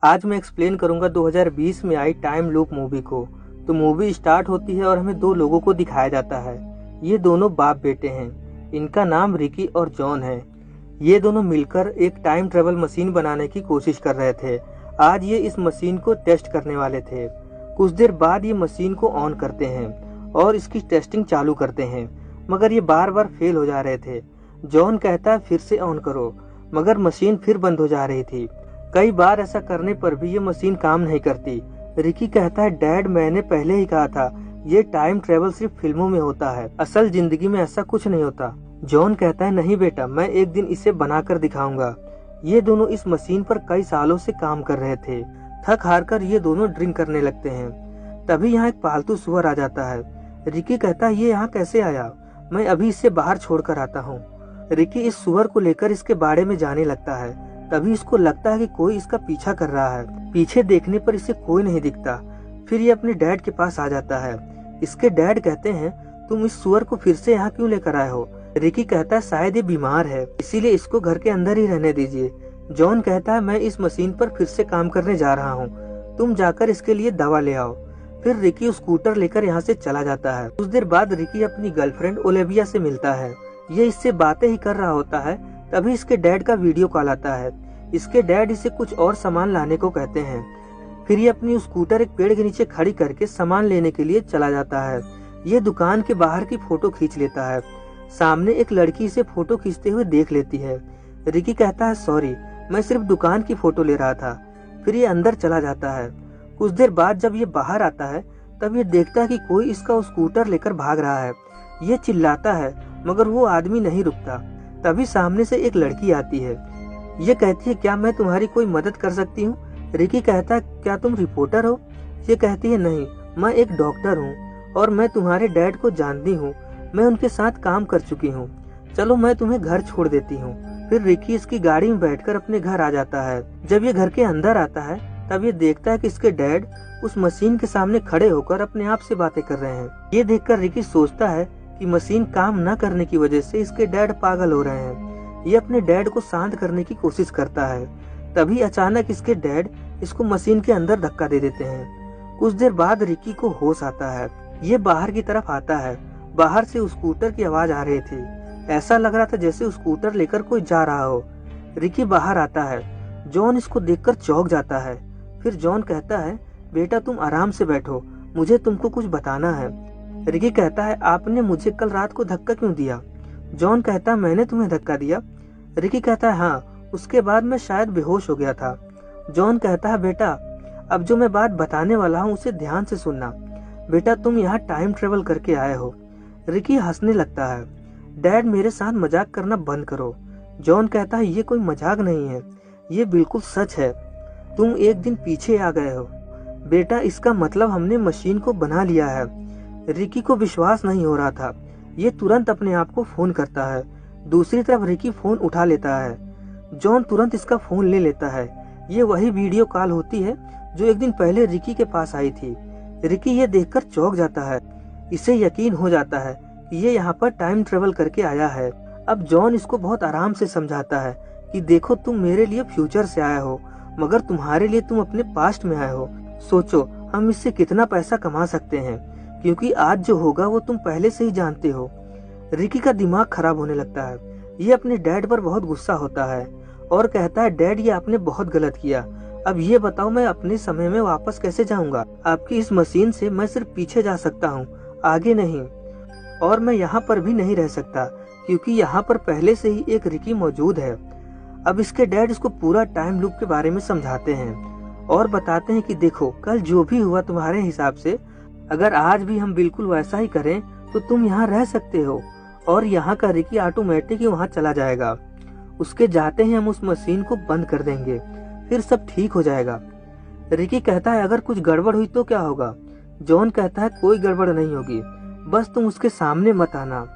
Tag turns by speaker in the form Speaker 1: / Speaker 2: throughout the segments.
Speaker 1: आज मैं एक्सप्लेन करूंगा 2020 में आई टाइम लूप मूवी को। तो मूवी स्टार्ट होती है और हमें दो लोगों को दिखाया जाता है। ये दोनों बाप बेटे हैं। इनका नाम रिकी और जॉन है। ये दोनों मिलकर एक टाइम ट्रेवल मशीन बनाने की कोशिश कर रहे थे। आज ये इस मशीन को टेस्ट करने वाले थे। कुछ देर बाद ये मशीन को ऑन करते हैं और इसकी टेस्टिंग चालू करते हैं, मगर ये बार बार फेल हो जा रहे थे। जॉन कहता है फिर से ऑन करो, मगर मशीन फिर बंद हो जा रही थी। कई बार ऐसा करने पर भी ये मशीन काम नहीं करती। रिकी कहता है डैड, मैंने पहले ही कहा था ये टाइम ट्रेवल सिर्फ फिल्मों में होता है, असल जिंदगी में ऐसा कुछ नहीं होता। जॉन कहता है नहीं बेटा, मैं एक दिन इसे बनाकर दिखाऊंगा। ये दोनों इस मशीन पर कई सालों से काम कर रहे थे। थक हार कर ये दोनों ड्रिंक करने लगते हैं। तभी यहाँ एक पालतू सुअर आ जाता है। रिकी कहता है ये यहाँ कैसे आया, मैं अभी इसे बाहर छोड़ कर आता हूँ। रिकी इस सुअर को लेकर इसके बाड़े में जाने लगता है। तभी इसको लगता है कि कोई इसका पीछा कर रहा है। पीछे देखने पर इसे कोई नहीं दिखता। फिर ये अपने डैड के पास आ जाता है। इसके डैड कहते हैं तुम इस सुअर को फिर से यहाँ क्यों लेकर आए हो। रिकी कहता है शायद ये बीमार है, इसीलिए इसको घर के अंदर ही रहने दीजिए। जॉन कहता है मैं इस मशीन पर फिर से काम करने जा रहा हूँ, तुम जाकर इसके लिए दवा ले आओ। फिर रिकी स्कूटर लेकर यहाँ से चला जाता है। कुछ देर बाद रिकी अपनी गर्लफ्रेंड ओलिविया से मिलता है। ये इससे बातें ही कर रहा होता है। तभी इसके डैड का वीडियो कॉल आता है। इसके डैड इसे कुछ और सामान लाने को कहते हैं। फिर ये अपनी स्कूटर एक पेड़ के नीचे खड़ी करके सामान लेने के लिए चला जाता है। ये दुकान के बाहर की फोटो खींच लेता है। सामने एक लड़की इसे फोटो खींचते हुए देख लेती है। रिकी कहता है सॉरी, मैं सिर्फ दुकान की फोटो ले रहा था। फिर ये अंदर चला जाता है। कुछ देर बाद जब ये बाहर आता है तब ये देखता है कि कोई इसका स्कूटर लेकर भाग रहा है। ये चिल्लाता है मगर वो आदमी नहीं रुकता। तभी सामने से एक लड़की आती है। ये कहती है क्या मैं तुम्हारी कोई मदद कर सकती हूँ। रिकी कहता है क्या तुम रिपोर्टर हो। ये कहती है नहीं, मैं एक डॉक्टर हूँ और मैं तुम्हारे डैड को जानती हूँ, मैं उनके साथ काम कर चुकी हूँ। चलो मैं तुम्हें घर छोड़ देती हूँ। फिर रिकी इसकी गाड़ी में बैठकर अपने घर आ जाता है। जब ये घर के अंदर आता है तब ये देखता है कि इसके डैड उस मशीन के सामने खड़े होकर अपने आप से बातें कर रहे हैं। ये देखकर रिकी सोचता है कि मशीन काम न करने की वजह से इसके डैड पागल हो रहे हैं। ये अपने डैड को शांत करने की कोशिश करता है। तभी अचानक इसके डैड इसको मशीन के अंदर धक्का दे देते हैं। कुछ देर बाद रिकी को होश आता है। ये बाहर की तरफ आता है। बाहर से स्कूटर की आवाज आ रही थी। ऐसा लग रहा था जैसे स्कूटर लेकर कोई जा रहा हो। रिकी बाहर आता है। जॉन इसको देखकर चौंक जाता है। फिर जॉन कहता है बेटा तुम आराम से बैठो, मुझे तुमको कुछ बताना है। रिकी कहता है आपने मुझे कल रात को धक्का क्यों दिया। जॉन कहता है मैंने तुम्हें धक्का दिया। रिकी कहता है हाँ, उसके बाद मैं शायद बेहोश हो गया था। जॉन कहता है बेटा अब जो मैं बात बताने वाला हूँ उसे ध्यान से सुनना। बेटा तुम यहाँ टाइम ट्रेवल करके आए हो। रिकी हंसने लगता है। डैड मेरे साथ मजाक करना बंद करो। जॉन कहता है ये कोई मजाक नहीं है, ये बिल्कुल सच है। तुम एक दिन पीछे आ गए हो बेटा, इसका मतलब हमने मशीन को बना लिया है। रिकी को विश्वास नहीं हो रहा था। ये तुरंत अपने आप को फोन करता है। दूसरी तरफ रिकी फोन उठा लेता है। जॉन तुरंत इसका फोन ले लेता है। ये वही वीडियो कॉल होती है जो एक दिन पहले रिकी के पास आई थी। रिकी ये देखकर चौंक जाता है। इसे यकीन हो जाता है कि ये यहाँ पर टाइम ट्रेवल करके आया है। अब जॉन इसको बहुत आराम से समझाता है कि देखो तुम मेरे लिए फ्यूचर से आए हो, मगर तुम्हारे लिए तुम अपने पास्ट में आए हो। सोचो हम इससे कितना पैसा कमा सकते हैं, क्योंकि आज जो होगा वो तुम पहले से ही जानते हो। रिकी का दिमाग खराब होने लगता है। ये अपने डैड पर बहुत गुस्सा होता है और कहता है डैड ये आपने बहुत गलत किया। अब ये बताओ मैं अपने समय में वापस कैसे जाऊंगा। आपकी इस मशीन से मैं सिर्फ पीछे जा सकता हूँ, आगे नहीं। और मैं यहाँ पर भी नहीं रह सकता क्योंकि यहाँ पर पहले से ही एक रिकी मौजूद है। अब इसके डैड इसको पूरा टाइम लूप के बारे में समझाते हैं और बताते हैं कि देखो कल जो भी हुआ तुम्हारे हिसाब से, अगर आज भी हम बिल्कुल वैसा ही करें तो तुम यहाँ रह सकते हो और यहाँ का रिकी ऑटोमेटिक ही वहाँ चला जाएगा। उसके जाते ही हम उस मशीन को बंद कर देंगे, फिर सब ठीक हो जाएगा। रिकी कहता है अगर कुछ गड़बड़ हुई तो क्या होगा। जॉन कहता है कोई गड़बड़ नहीं होगी, बस तुम उसके सामने मत आना।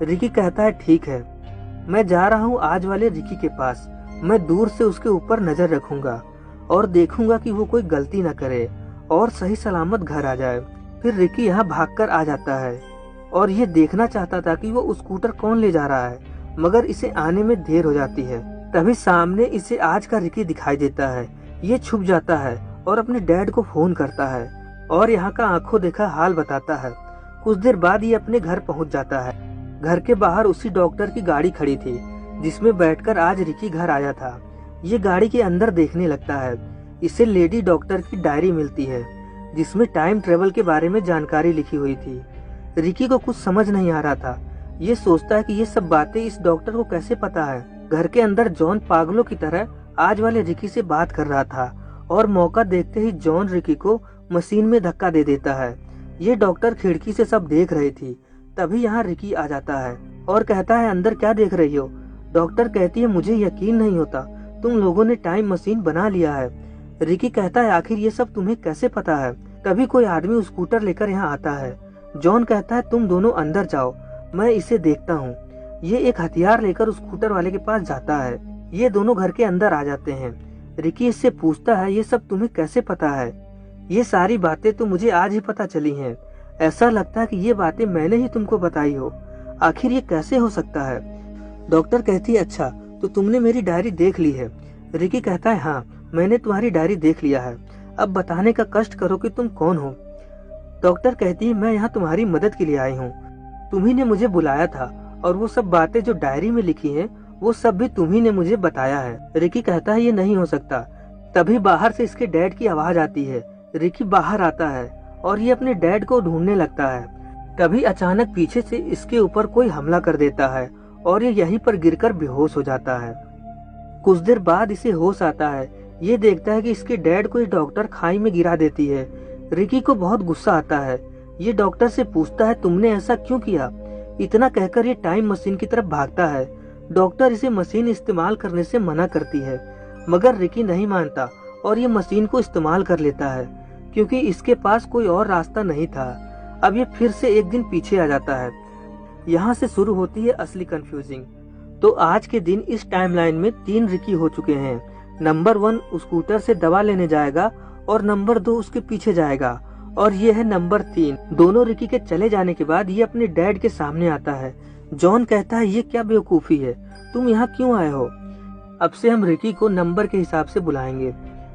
Speaker 1: रिकी कहता है ठीक है, मैं जा रहा हूँ आज वाले रिकी के पास। मैं दूर से उसके ऊपर नजर रखूंगा और देखूंगा कि वो कोई गलती न करे और सही सलामत घर आ जाए। फिर रिकी यहाँ भागकर आ जाता है और ये देखना चाहता था कि वो स्कूटर कौन ले जा रहा है, मगर इसे आने में देर हो जाती है। तभी सामने इसे आज का रिकी दिखाई देता है। ये छुप जाता है और अपने डैड को फोन करता है और यहाँ का आंखों देखा हाल बताता है। कुछ देर बाद ये अपने घर पहुँच जाता है। घर के बाहर उसी डॉक्टर की गाड़ी खड़ी थी जिसमें बैठकर आज रिकी घर आया था। ये गाड़ी के अंदर देखने लगता है। इसे लेडी डॉक्टर की डायरी मिलती है जिसमें टाइम ट्रेवल के बारे में जानकारी लिखी हुई थी। रिकी को कुछ समझ नहीं आ रहा था। ये सोचता है कि ये सब बातें इस डॉक्टर को कैसे पता है। घर के अंदर जॉन पागलों की तरह आज वाले रिकी से बात कर रहा था और मौका देखते ही जॉन रिकी को मशीन में धक्का दे देता है। ये डॉक्टर खिड़की से सब देख रही थी। तभी यहाँ रिकी आ जाता है और कहता है अंदर क्या देख रही हो। डॉक्टर कहती है मुझे यकीन नहीं होता, तुम लोगों ने टाइम मशीन बना लिया है। रिकी कहता है आखिर ये सब तुम्हें कैसे पता है। तभी कोई आदमी स्कूटर लेकर यहाँ आता है। जॉन कहता है तुम दोनों अंदर जाओ, मैं इसे देखता हूँ। ये एक हथियार लेकर उस स्कूटर वाले के पास जाता है। ये दोनों घर के अंदर आ जाते हैं। रिकी इससे पूछता है ये सब तुम्हें कैसे पता है। ये सारी बातें तो मुझे आज ही पता चली हैं। ऐसा लगता है कि ये बातें मैंने ही तुमको बताई हो। आखिर ये कैसे हो सकता है। डॉक्टर कहती है अच्छा तो तुमने मेरी डायरी देख ली है। रिकी कहता है हाँ, मैंने तुम्हारी डायरी देख लिया है। अब बताने का कष्ट करो कि तुम कौन हो। डॉक्टर कहती है मैं यहाँ तुम्हारी मदद के लिए आई हूँ। तुम्ही ने मुझे बुलाया था और वो सब बातें जो डायरी में लिखी हैं वो सब भी तुम्ही ने मुझे बताया है। रिकी कहता है ये नहीं हो सकता। तभी बाहर से इसके डैड की आवाज आती है। रिकी बाहर आता है और ये अपने डैड को ढूंढने लगता है। तभी अचानक पीछे से इसके ऊपर कोई हमला कर देता है और ये यहीं पर गिरकर बेहोश हो जाता है। कुछ देर बाद इसे होश आता है। ये देखता है कि इसके डैड को ये डॉक्टर खाई में गिरा देती है। रिकी को बहुत गुस्सा आता है। ये डॉक्टर से पूछता है तुमने ऐसा क्यों किया। इतना कहकर ये टाइम मशीन की तरफ भागता है। डॉक्टर इसे मशीन इस्तेमाल करने से मना करती है मगर रिकी नहीं मानता और ये मशीन को इस्तेमाल कर लेता है क्योंकि इसके पास कोई और रास्ता नहीं था। अब ये फिर से एक दिन पीछे आ जाता है। यहाँ से शुरू होती है असली कंफ्यूजिंग। तो आज के दिन इस टाइमलाइन में 3 रिकी हो चुके हैं। नंबर 1 स्कूटर से दवा लेने जाएगा और नंबर 2 उसके पीछे जाएगा और ये है नंबर 3। दोनों रिकी के चले जाने के बाद ये अपने डैड के सामने आता है। जॉन कहता है ये क्या बेवकूफी है, तुम यहाँ क्यों आए हो। अब से हम रिकी को नंबर के हिसाब से बुलाएंगे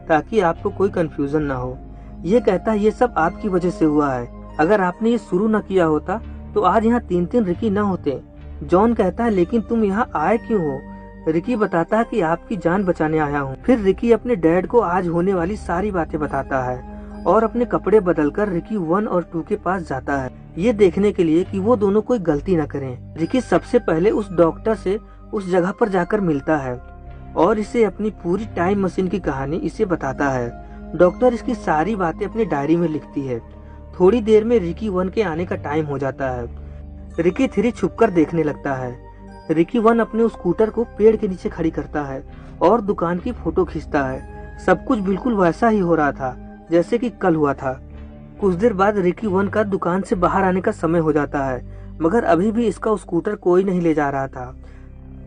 Speaker 1: ताकि आपको कोई कंफ्यूजन ना हो। ये कहता है ये सब आपकी वजह से हुआ है। अगर आपने ये शुरू न किया होता तो आज यहाँ 3 रिकी न होते। जॉन कहता है लेकिन तुम यहाँ आए क्यों हो। रिकी बताता है कि आपकी जान बचाने आया हूँ। फिर रिकी अपने डैड को आज होने वाली सारी बातें बताता है और अपने कपड़े बदलकर रिकी 1 और 2 के पास जाता है ये देखने के लिए कि वो दोनों कोई गलती न करें। रिकी सबसे पहले उस डॉक्टर से उस जगह पर जाकर मिलता है और इसे अपनी पूरी टाइम मशीन की कहानी इसे बताता है। डॉक्टर इसकी सारी बातें अपनी डायरी में लिखती है। थोड़ी देर में रिकी 1 के आने का टाइम हो जाता है। रिकी 3 छुपकर देखने लगता है। रिकी 1 अपने उस स्कूटर को पेड़ के नीचे खड़ी करता है और दुकान की फोटो खींचता है। सब कुछ बिल्कुल वैसा ही हो रहा था जैसे कि कल हुआ था। कुछ देर बाद रिकी 1 का दुकान से बाहर आने का समय हो जाता है मगर अभी भी इसका स्कूटर कोई नहीं ले जा रहा था।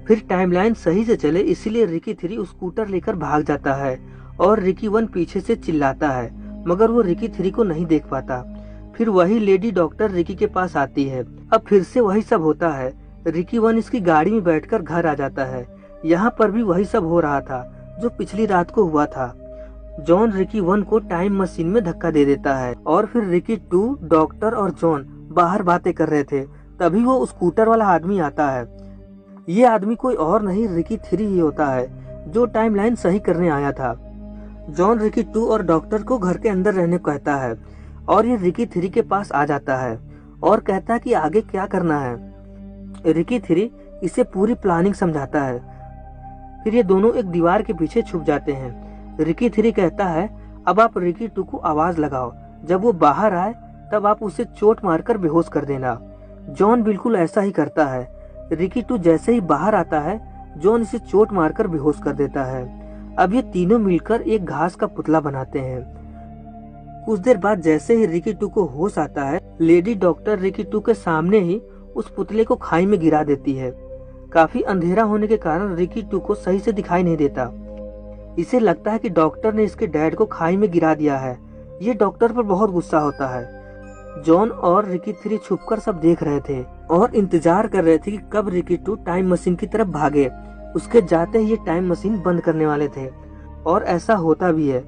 Speaker 1: फिर टाइमलाइन सही से चले इसीलिए रिकी 3 स्कूटर लेकर भाग जाता है और रिकी 1 पीछे से चिल्लाता है मगर वो रिकी 3 को नहीं देख पाता। फिर वही लेडी डॉक्टर रिकी के पास आती है। अब फिर से वही सब होता है। रिकी 1 इसकी गाड़ी में बैठकर घर आ जाता है। यहाँ पर भी वही सब हो रहा था जो पिछली रात को हुआ था। जॉन रिकी 1 को टाइम मशीन में धक्का दे देता है और फिर रिकी 2, डॉक्टर और जॉन बाहर बातें कर रहे थे। तभी वो स्कूटर वाला आदमी आता है। ये आदमी कोई और नहीं रिकी 3 ही होता है जो टाइमलाइन सही करने आया था। जॉन रिकी 2 और डॉक्टर को घर के अंदर रहने को कहता है और ये रिकी 3 के पास आ जाता है और कहता है कि आगे क्या करना है। रिकी 3 इसे पूरी प्लानिंग समझाता है। फिर ये दोनों एक दीवार के पीछे छुप जाते हैं। रिकी 3 कहता है अब आप रिकी 2 को आवाज लगाओ, जब वो बाहर आए तब आप उसे चोट मारकर बेहोश कर देना। जॉन बिल्कुल ऐसा ही करता है। रिकी 2 जैसे ही बाहर आता है जॉन इसे चोट मारकर बेहोश कर देता है। अब ये तीनों मिलकर एक घास का पुतला बनाते हैं। कुछ देर बाद जैसे ही रिकी 2 को होश आता है लेडी डॉक्टर रिकी 2 के सामने ही उस पुतले को खाई में गिरा देती है। काफी अंधेरा होने के कारण रिकी 2 को सही से दिखाई नहीं देता। इसे लगता है कि डॉक्टर ने इसके डैड को खाई में गिरा दिया है। ये डॉक्टर पर बहुत गुस्सा होता है। जॉन और रिकी 3 छुपकर सब देख रहे थे और इंतजार कर रहे थे कि कब रिकी 2 टाइम मशीन की तरफ भागे। उसके जाते ही ये टाइम मशीन बंद करने वाले थे और ऐसा होता भी है।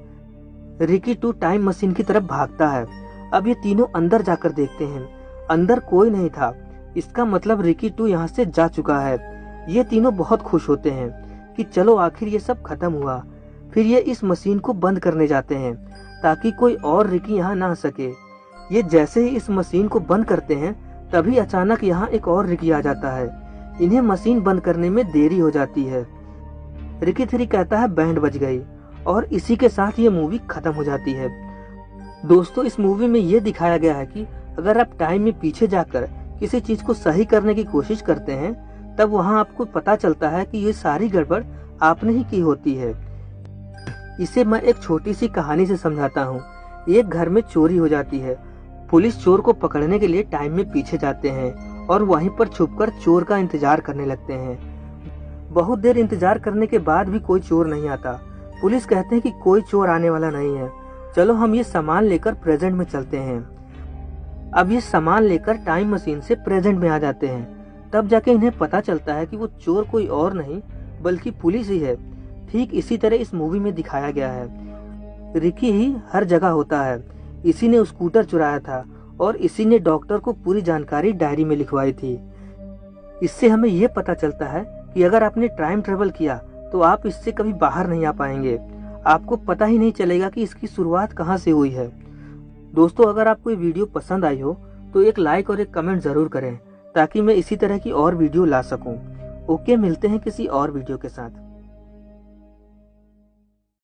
Speaker 1: रिकी 2 टाइम मशीन की तरफ भागता है। अब ये तीनों अंदर जाकर देखते हैं, अंदर कोई नहीं था। इसका मतलब रिकी 2 यहाँ से जा चुका है। ये तीनों बहुत खुश होते हैं कि चलो आखिर ये सब खत्म हुआ। फिर ये इस मशीन को बंद करने जाते हैं ताकि कोई और रिकी यहाँ ना आ सके। ये जैसे ही इस मशीन को बंद करते हैं तभी अचानक यहाँ एक और रिकी आ जाता है। इन्हें मशीन बंद करने में देरी हो जाती है। रिकी 3 कहता है बैंड बज गई, और इसी के साथ ये मूवी खत्म हो जाती है। दोस्तों, इस मूवी में ये दिखाया गया है कि अगर आप टाइम में पीछे जाकर किसी चीज को सही करने की कोशिश करते हैं तब वहाँ आपको पता चलता है कि ये सारी गड़बड़ आपने ही की होती है। इसे मैं एक छोटी सी कहानी से समझाता हूँ। एक घर में चोरी हो जाती है। पुलिस चोर को पकड़ने के लिए टाइम में पीछे जाते हैं और वहीं पर छुपकर चोर का इंतजार करने लगते हैं। बहुत देर इंतजार करने के बाद भी कोई चोर नहीं आता। पुलिस कहते हैं कि कोई चोर आने वाला नहीं है, चलो हम ये सामान लेकर प्रेजेंट में चलते हैं। अब ये सामान लेकर टाइम मशीन से प्रेजेंट में आ जाते हैं। तब जाके इन्हें पता चलता है कि वो चोर कोई और नहीं बल्कि पुलिस ही है। ठीक इसी तरह इस मूवी में दिखाया गया है। रिकी ही हर जगह होता है। इसी ने स्कूटर चुराया था और इसी ने डॉक्टर को पूरी जानकारी डायरी में लिखवाई थी। इससे हमें ये पता चलता है कि अगर आपने टाइम ट्रेवल किया तो आप इससे कभी बाहर नहीं आ पाएंगे। आपको पता ही नहीं चलेगा कि इसकी शुरुआत कहाँ से हुई है। दोस्तों, अगर आपको ये वीडियो पसंद आई हो तो एक लाइक और एक कमेंट जरूर करें ताकि मैं इसी तरह की और वीडियो ला सकूं। ओके, मिलते हैं किसी और वीडियो के साथ।